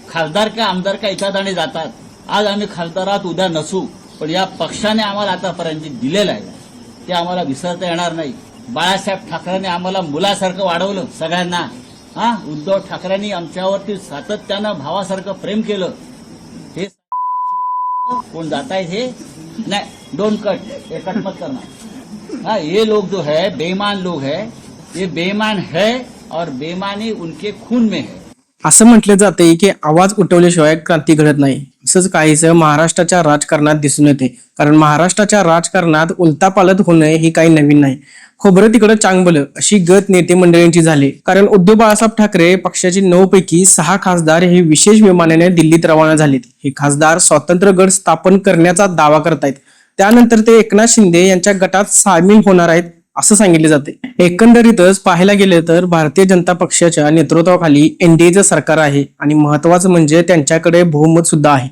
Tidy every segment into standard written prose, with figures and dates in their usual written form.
खासदार का आमदार का एखादाने जातात. आज आम्ही खासदारात उद्या नसू, पण या पक्षाने आम्हाला आतापर्यंत जे दिलेलं आहे ते आम्हाला विसरता येणार नाही. बाळासाहेब ठाकरेंनी आम्हाला मुलासारखं वाढवलं सगळ्यांना. उद्धव ठाकरेंनी आमच्यावरती सातत्यानं भावासारखं प्रेम केलं. हे कोण जात आहेत हे नहीं, डोंट कट, ये कट मत करना. ये लोग जो है बेईमान लोग है, ये बेईमान है और बेईमानी उनके खून में है. असं म्हटलं जाते की आवाज उठवल्याशिवाय क्रांती घडत नाही. असंच काहीसं महाराष्ट्राच्या राजकारणात दिसून येते. कारण महाराष्ट्राच्या राजकारणात उलतापालट होणे ही काही नवीन नाही. खोबरं तिकडं चांगलं अशी गत नेते मंडळींची झाली. कारण उद्धव बाळासाहेब ठाकरे पक्षाची 9 पैकी 6 खासदार हे विशेष विमानाने दिल्लीत रवाना झालेत. हे खासदार स्वतंत्र गट स्थापन करण्याचा दावा करतायत. त्यानंतर ते एकनाथ शिंदे यांच्या गटात सामील होणार आहेत असं सांगितले जाते. एकंदरीतच पाहायला गेले तर भारतीय जनता पक्षाच्या नेतृत्वाखाली एनडीएचं सरकार आहे आणि महत्वाचं म्हणजे त्यांच्याकडे बहुमत सुद्धा आहे.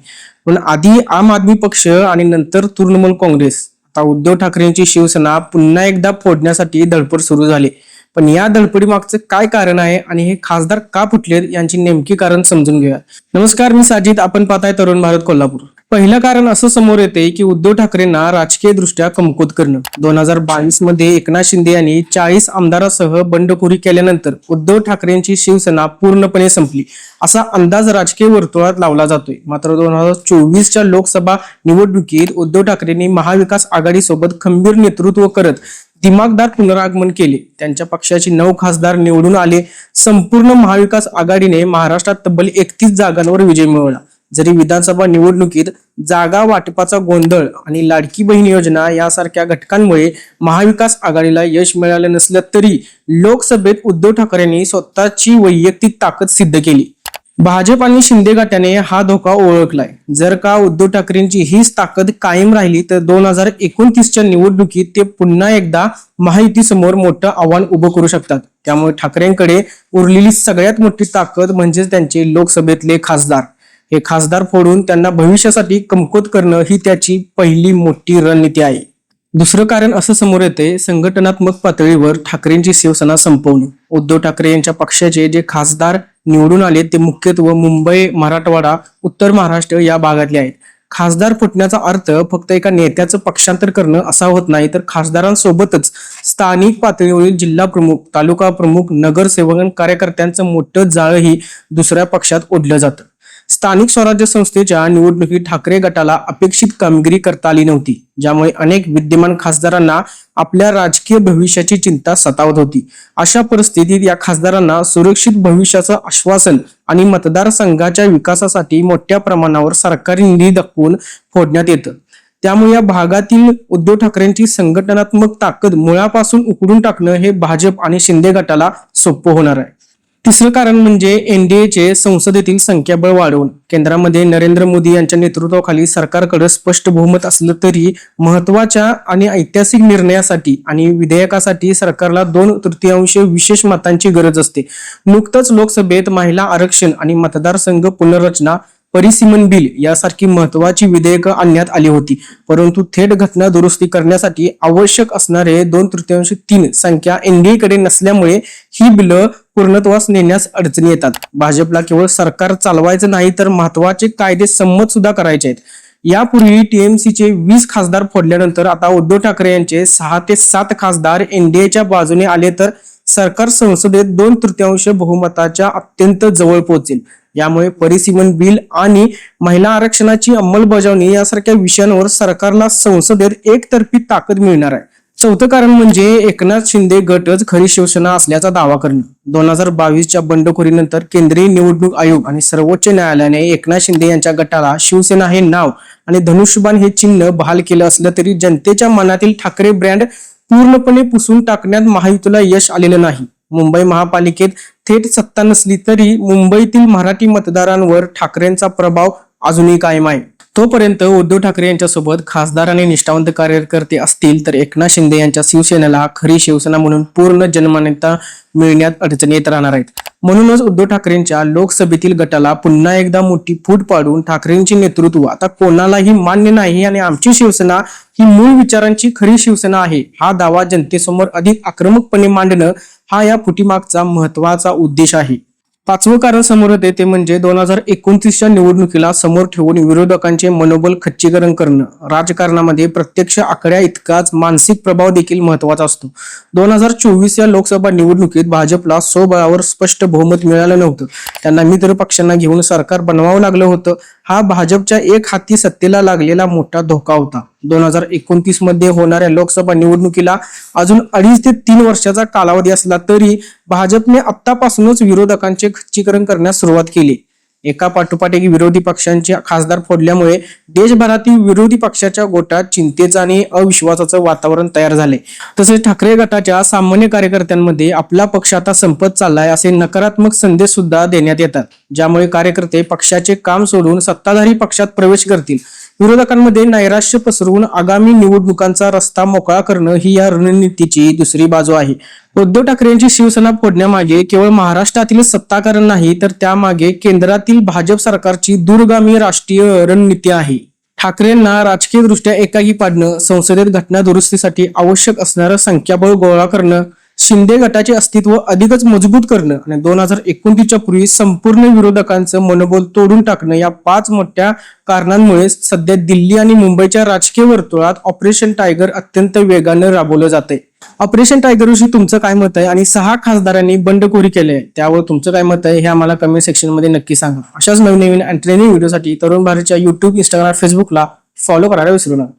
पण आधी आम आदमी पक्ष आणि नंतर तृणमूल काँग्रेस, आता उद्धव ठाकरेंची शिवसेना पुन्हा एकदा फोडण्यासाठी धडपड सुरू झाली. पण या धडपडी मागचं काय कारण आहे आणि हे खासदार का फुटलेत यांची नेमकी कारण समजून घेऊया. नमस्कार, मी साजिद, आपण पाहताय तरुण भारत कोल्हापूर. पहिलं कारण असं समोर येते की उद्धव ठाकरेंना राजकीय दृष्ट्या कमकुवत करणं. 2022 मध्ये एकनाथ शिंदे यांनी 40 आमदारांसह बंडखोरी केल्यानंतर उद्धव ठाकरेंची शिवसेना पूर्णपणे संपली असा अंदाज राजकीय वर्तुळात लावला जातोय. मात्र 2024च्या लोकसभा निवडणुकीत उद्धव ठाकरेंनी महाविकास आघाडी सोबत खंबीर नेतृत्व करत दिमागदार पुनरागमन केले. त्यांच्या पक्षाचे 9 खासदार निवडून आले. संपूर्ण महाविकास आघाडीने महाराष्ट्रात तब्बल 31 जागांवर विजय मिळवला. जरी विधानसभा निवडणुकीत जागा वाटपाचा गोंधळ आणि लाडकी बहीण योजना यासारख्या घटकांमुळे महाविकास आघाडीला यश मिळालं नसलं तरी लोकसभेत उद्धव ठाकरेंनी स्वतःची वैयक्तिक ताकद सिद्ध केली. भाजप आणि शिंदे गटाने हा धोका ओळखलाय. जर का उद्धव ठाकरेंची हीच ताकद कायम राहिली तर 2029च्या निवडणुकीत ते पुन्हा एकदा महायुतीसमोर मोठं आव्हान उभं करू शकतात. त्यामुळे ठाकरेंकडे उरलेली सगळ्यात मोठी ताकद म्हणजे त्यांचे लोकसभेतले खासदार. हे खासदार फोडून त्यांना भविष्यासाठी कमकुवत करणं ही त्याची पहिली मोठी रणनीती आहे. दुसरं कारण असं समोर येते, संघटनात्मक पातळीवर ठाकरेंची शिवसेना संपवणं. उद्धव ठाकरे यांच्या पक्षाचे जे खासदार निवडून आले ते मुख्यत्वे मुंबई, मराठवाडा, उत्तर महाराष्ट्र या भागातले आहेत. खासदार फुटण्याचा अर्थ फक्त एका नेत्याचं पक्षांतर करणं असा होत नाही, तर खासदारांसोबतच स्थानिक पातळीवरील जिल्हा प्रमुख, तालुका प्रमुख, नगरसेवक, कार्यकर्त्यांचं मोठं जाळंही दुसऱ्या पक्षात ओढलं जातं. स्थानिक स्वराज्य संस्थेच्या निवडणुकीत ठाकरे गटाला अपेक्षित कामगिरी करता आली नव्हती, ज्यामुळे अनेक विद्यमान खासदारांना आपल्या राजकीय भविष्याची चिंता सतावत होती. अशा परिस्थितीत या खासदारांना सुरक्षित भविष्याचं आश्वासन आणि मतदारसंघाच्या विकासासाठी मोठ्या प्रमाणावर सरकारी निधी दाखवून फोडण्यात येतं. त्यामुळे या भागातील उद्धव ठाकरेंची संघटनात्मक ताकद मुळापासून उकडून टाकणं हे भाजप आणि शिंदे गटाला सोपं होणार आहे. तिसरं कारण म्हणजे एनडीएचे संसदेतील संख्याबळ वाढवून. केंद्रामध्ये नरेंद्र मोदी यांच्या नेतृत्वाखाली सरकारकडे स्पष्ट बहुमत असलं तरी महत्वाच्या आणि ऐतिहासिक निर्णयासाठी आणि विधेयकासाठी सरकारला 2/3 विशेष मतांची गरज असते. नुकतंच लोकसभेत महिला आरक्षण आणि मतदारसंघ पुनर्रचना, परिसीमन बिल यासारखी महत्वाची विधेयकं आणण्यात आली होती. परंतु थेट घटना दुरुस्ती करण्यासाठी आवश्यक असणारे 2/3 संख्या एनडीएकडे नसल्यामुळे ही बिलं पूर्णत्वास नेण्यास अडचणी येतात. भाजपला केवळ सरकार चालवायचं नाही तर महत्वाचे कायदे संमत सुद्धा करायचे आहेत. यापूर्वी टीएमसीचे 20 खासदार फोडल्यानंतर आता उद्धव ठाकरे यांचे 6 ते 7 खासदार एनडीएच्या बाजूने आले तर सरकार संसदेत 2/3 बहुमताच्या अत्यंत जवळ पोहोचेल. यामुळे परिसीमन बिल आणि महिला आरक्षणाची अंमलबजावणी यासारख्या विषयांवर सरकारला संसदेत एकतर्फी ताकद मिळणार आहे. चौथं कारण म्हणजे एकनाथ शिंदे गटच खरी शिवसेना असल्याचा दावा करणं. 2022च्या बंडखोरीनंतर केंद्रीय निवडणूक आयोग आणि सर्वोच्च न्यायालयाने एकनाथ शिंदे यांच्या गटाला शिवसेना हे नाव आणि धनुष्यबाण हे चिन्ह बहाल केलं असलं तरी जनतेच्या मनातील ठाकरे ब्रँड पूर्णपणे पुसून टाकण्यात महायुतीला यश आलेलं नाही. मुंबई महापालिकेत थेट सत्ता नसली तरी मुंबईतील मराठी मतदारांवर ठाकरेंचा प्रभाव अजूनही कायम आहे. तोपर्यंत उद्धव ठाकरे यांच्यासोबत खासदार आणि निष्ठावंत कार्यकर्ते असतील तर एकनाथ शिंदे यांच्या शिवसेनेला खरी शिवसेना म्हणून पूर्ण जनमान्यता मिळण्यात अडचणी येत राहणार आहेत. म्हणूनच उद्धव ठाकरेंच्या लोकसभेतील गटाला पुन्हा एकदा मोठी फूट पाडून ठाकरेंचे नेतृत्व आता कोणालाही मान्य नाही आणि आमची शिवसेना ही मूळ विचारांची खरी शिवसेना आहे हा दावा जनतेसमोर अधिक आक्रमकपणे मांडणं हा या फुटीमागचा महत्वाचा उद्देश आहे. पाचवं कारण समोर येते ते म्हणजे 2029च्या निवडणुकीला समोर ठेवून विरोधकांचे मनोबल खच्चीकरण करणं. राजकारणामध्ये प्रत्यक्ष आकड्या इतकाच मानसिक प्रभाव देखील महत्वाचा असतो. 2024 या लोकसभा निवडणुकीत भाजपला स्वबळावर स्पष्ट बहुमत मिळालं नव्हतं. त्यांना मित्र पक्षांना घेऊन सरकार बनवावं लागलं होतं. हा भाजपच्या एक हाती सत्तेला लागलेला मोठा धोका होता. 2029 मध्ये होणाऱ्या लोकसभा निवडणुकीला अजून 2.5 ते 3 वर्षाचा कालावधी असला तरी भाजपने आत्तापासूनच विरोधकांचे खच्चीकरण करण्यास सुरुवात केली. एका पाठोपाठ एक विरोधी पक्षांचे खासदार फोडल्यामुळे देशभरातील विरोधी पक्षाच्या गोटात चिंतेचं आणि अविश्वासाचं वातावरण तयार झाले. तसेच ठाकरे गटाच्या सामान्य कार्यकर्त्यांमध्ये आपला पक्ष आता संपत चाललाय असे नकारात्मक संदेश सुद्धा देण्यात येतात, ज्यामुळे कार्यकर्ते पक्षाचे काम सोडून सत्ताधारी पक्षात प्रवेश करतील. विरोधकांमध्ये नैराश्य पसरवून आगामी निवडणुकांचा रस्ता मोकळा करणं ही या रणनीतीची दुसरी बाजू आहे. उद्धव ठाकरेंची शिवसेना फोडण्यामागे केवळ महाराष्ट्रातील सत्ताकारण नाही, तर त्यामागे केंद्रातील भाजप सरकारची दूरगामी राष्ट्रीय रणनीती आहे. ठाकरेंना राजकीयदृष्ट्या एकाकी पाडणं, संसदेत घटना दुरुस्तीसाठी आवश्यक असणारं संख्याबळ गोळा करणं, शिंदे गटाचे अस्तित्व अधिकच मजबूत करणं आणि 2029च्या पूर्वी संपूर्ण विरोधकांचं मनोबल तोडून टाकणं या 5 मोठ्या कारणांमुळे सध्या दिल्ली आणि मुंबईच्या राजकीय वर्तुळात ऑपरेशन टायगर अत्यंत वेगानं राबवलं जाते. ऑपरेशन टायगर विषयी तुमचं काय मत आहे आणि 6 खासदारांनी बंडखोरी केली आहे त्यावर तुमचं काय मत आहे हे आम्हाला कमेंट सेक्शन मध्ये नक्की सांगा. अशाच नवीन आणि ट्रेनिंग व्हिडिओसाठी तरुण भारतच्या YouTube, Instagram, Facebookला फॉलो करायला विसरू नका.